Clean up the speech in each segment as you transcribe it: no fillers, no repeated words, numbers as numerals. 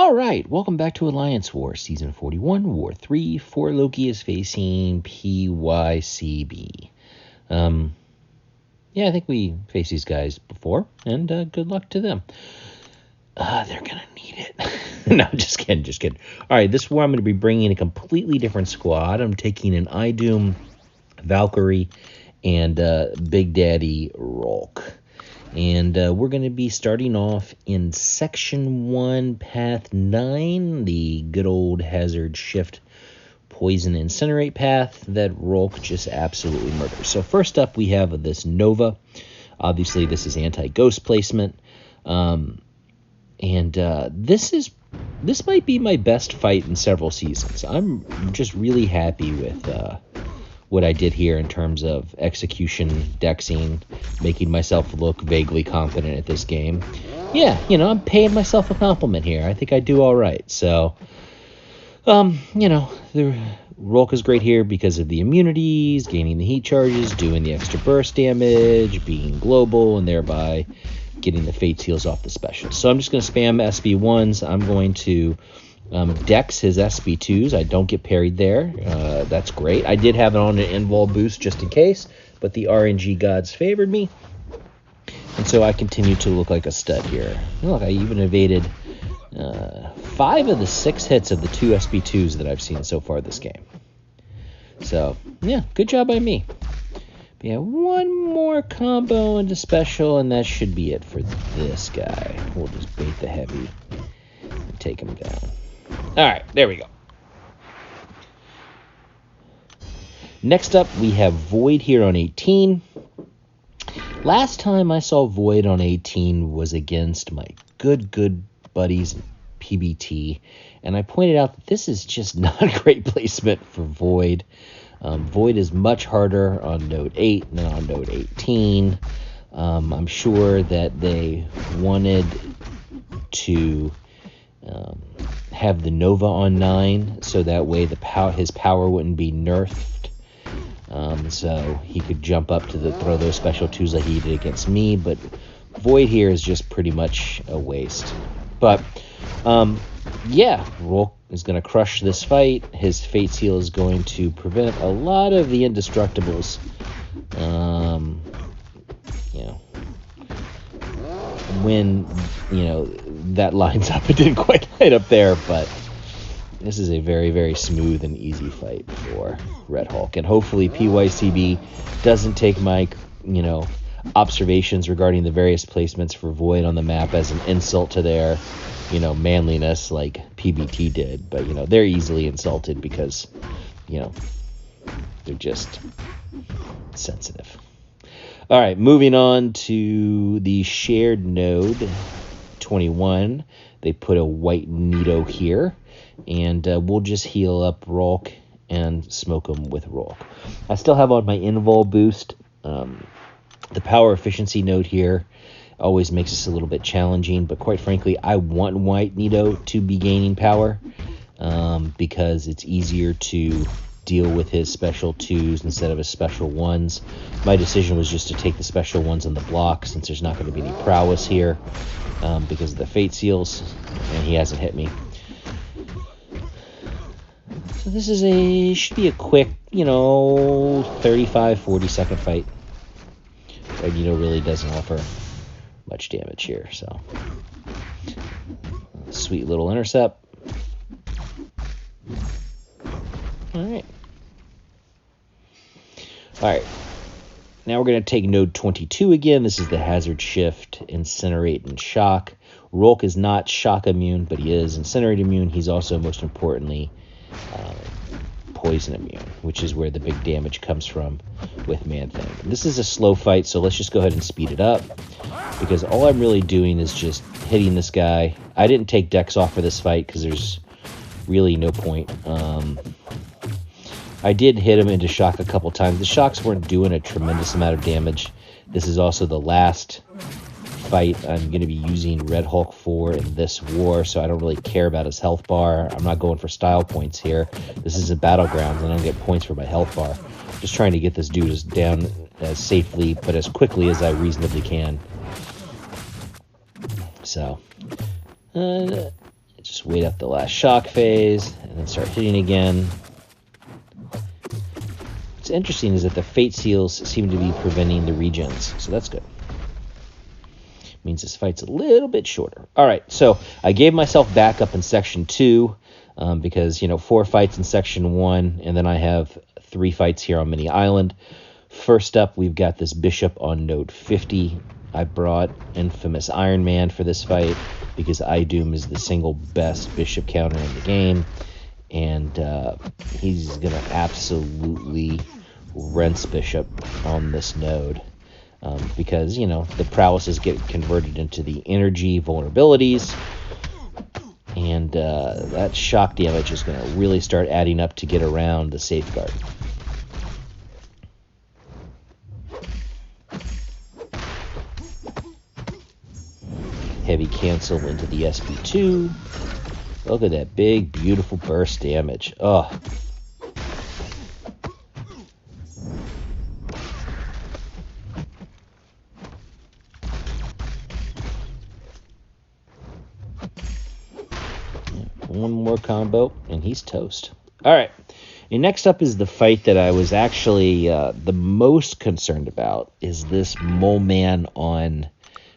All right, welcome back to Alliance War, Season 41, War 3, for Loki is facing pycb. Yeah, I think we faced these guys before, and good luck to them. They're going to need it. No, just kidding. All right, this war I'm going to be bringing a completely different squad. I'm taking an iDoom, Valkyrie, and Big Daddy rhulk. And we're going to be starting off in Section 1, Path 9, the good old Hazard Shift Poison Incinerate path that rhulk just absolutely murders. So first up, we have this Nova. Obviously, this is anti-ghost placement. This might be my best fight in several seasons. I'm just really happy with what I did here in terms of execution, dexing, making myself look vaguely competent at this game. Yeah, I'm paying myself a compliment here. I think I do all right. So, the rhulk is great here because of the immunities, gaining the heat charges, doing the extra burst damage, being global, and thereby getting the fate seals off the special. So I'm just going to spam SB1s. I'm going to dex his SB2s. I don't get parried there. That's great. I did have it on an invul boost just in case, but the RNG gods favored me. And so I continue to look like a stud here. Look, I even evaded 5 of the 6 hits of the 2 SB2s that I've seen so far this game. So, yeah, good job by me. But yeah, one more combo into special, and that should be it for this guy. We'll just bait the heavy and take him down. All right, there we go. Next up, we have Void here on 18. Last time I saw Void on 18 was against my good buddies PBT, and I pointed out that this is just not a great placement for Void. Void is much harder on node 8 than on node 18. I'm sure that they wanted to have the Nova on 9, so that way his power wouldn't be nerfed. So he could jump up to throw those special 2s like he did against me, but Void here is just pretty much a waste. But yeah, rhulk is going to crush this fight. His fate seal is going to prevent a lot of the indestructibles. When that lines up, it didn't quite line up there, but this is a very, very smooth and easy fight for Red Hulk. And hopefully pycb doesn't take my observations regarding the various placements for Void on the map as an insult to their manliness like PBT did. But they're easily insulted because they're just sensitive. All right, moving on to the shared node 21. They put a Whiteneto here, and we'll just heal up rhulk and smoke them with rhulk. I still have on my invul boost. The power efficiency node here always makes this a little bit challenging, but quite frankly, I want Whiteneto to be gaining power because it's easier to deal with his special 2s instead of his special 1s. My decision was just to take the special 1s on the block since there's not going to be any prowess here because of the fate seals, and he hasn't hit me. So this should be a quick, 35-40 second fight. Whiteneto really doesn't offer much damage here, so sweet little intercept. All right. Now we're going to take node 22 again. This is the Hazard Shift, Incinerate, and Shock. Rhulk is not shock immune, but he is Incinerate immune. He's also, most importantly, poison immune, which is where the big damage comes from with ManThing. This is a slow fight, so let's just go ahead and speed it up, because all I'm really doing is just hitting this guy. I didn't take Dex off for this fight because there's really no point. I did hit him into shock a couple times. The shocks weren't doing a tremendous amount of damage. This is also the last fight I'm going to be using Red Hulk for in this war, so I don't really care about his health bar. I'm not going for style points here. This is a battleground, and I don't get points for my health bar. Just trying to get this dude down as safely but as quickly as I reasonably can. So, Just wait out the last shock phase, and then start hitting again. What's interesting is that the Fate Seals seem to be preventing the regens, so that's good. Means this fight's a little bit shorter. All right, so I gave myself backup in Section 2 because, 4 fights in Section 1, and then I have 3 fights here on Mini Island. First up, we've got this Bishop on Node 50. I brought Infamous Iron Man for this fight because iDoom is the single best Bishop counter in the game, and he's going to absolutely rinse Bishop on this node because, the prowesses get converted into the energy vulnerabilities, and that shock damage is going to really start adding up to get around the safeguard. Heavy cancel into the SP2. Look at that big, beautiful burst damage. Oh. One more combo, and he's toast. All right. And next up is the fight that I was actually the most concerned about, is this Moleman on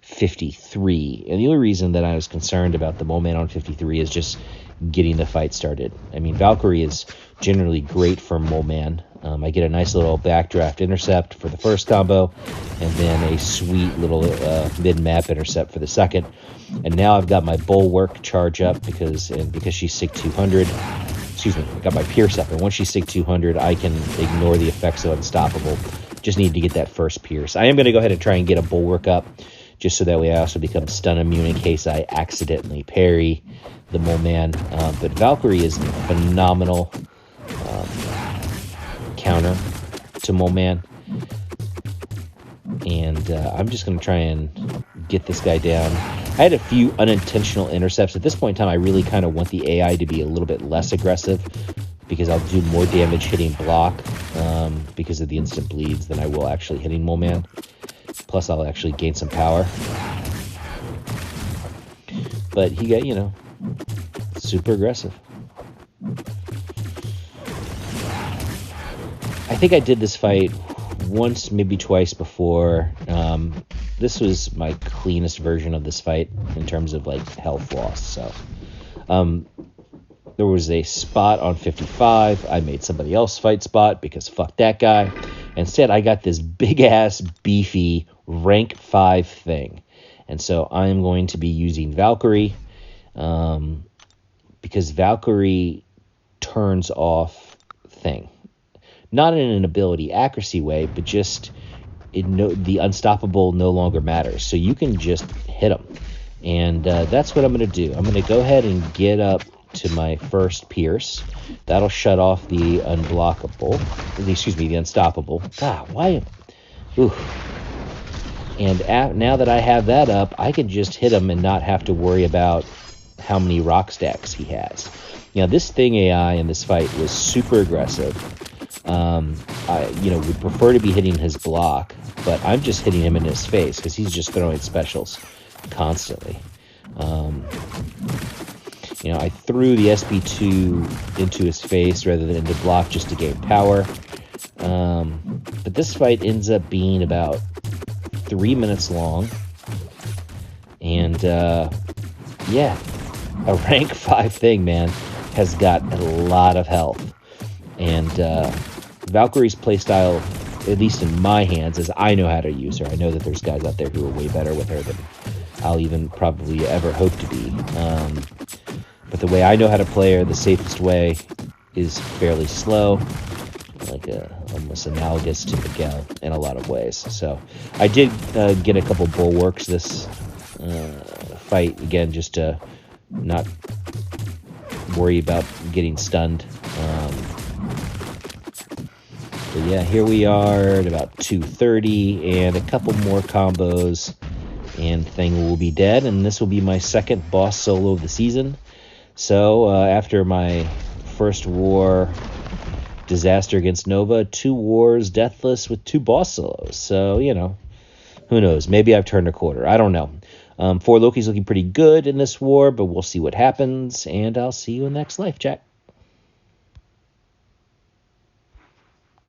53. And the only reason that I was concerned about the Moleman on 53 is just getting the fight started. I mean, Valkyrie is generally great for Moleman. I get a nice little backdraft intercept for the first combo, and then a sweet little mid-map intercept for the second. And now I've got my Bulwark charge up because she's SIG 200. Excuse me, I got my Pierce up, and once she's SIG 200, I can ignore the effects of Unstoppable. Just need to get that first Pierce. I am going to go ahead and try and get a Bulwark up, just so that way I also become stun immune in case I accidentally parry the Moleman. But Valkyrie is a phenomenal counter to Moleman. And I'm just going to try and get this guy down. I had a few unintentional intercepts. At this point in time, I really kind of want the AI to be a little bit less aggressive because I'll do more damage hitting block because of the instant bleeds than I will actually hitting Moleman. Plus, I'll actually gain some power. But he got, super aggressive. I think I did this fight once, maybe twice before. This was my cleanest version of this fight in terms of, health loss. So, there was a spot on 55. I made somebody else fight spot because fuck that guy. Instead, I got this big-ass, beefy, rank 5 thing. And so I am going to be using Valkyrie because Valkyrie turns off thing. Not in an ability accuracy way, but just the Unstoppable no longer matters. So you can just hit them. And that's what I'm going to do. I'm going to go ahead and get up to my first Pierce. That'll shut off the the Unstoppable. God, why? Ooh. And now that I have that up, I can just hit him and not have to worry about how many rock stacks he has. This thing AI in this fight was super aggressive. I would prefer to be hitting his block, but I'm just hitting him in his face because he's just throwing specials constantly. I threw the SP2 into his face rather than into block just to gain power. But this fight ends up being about 3 minutes long. And, yeah, a rank 5 thing, man, has got a lot of health. And Valkyrie's playstyle, at least in my hands, is I know how to use her. I know that there's guys out there who are way better with her than I'll even probably ever hope to be. But the way I know how to play her, the safest way, is fairly slow, almost analogous to Miguel in a lot of ways. So I did get a couple bulwarks this fight, again, just to not worry about getting stunned. But yeah, here we are at about 2:30, and a couple more combos, and thing will be dead, and this will be my second boss solo of the season. So after my first war disaster against Nova, 2 wars deathless with 2 boss solos. So, who knows? Maybe I've turned a quarter. I don't know. For Loki's looking pretty good in this war, but we'll see what happens, and I'll see you in the next life chat.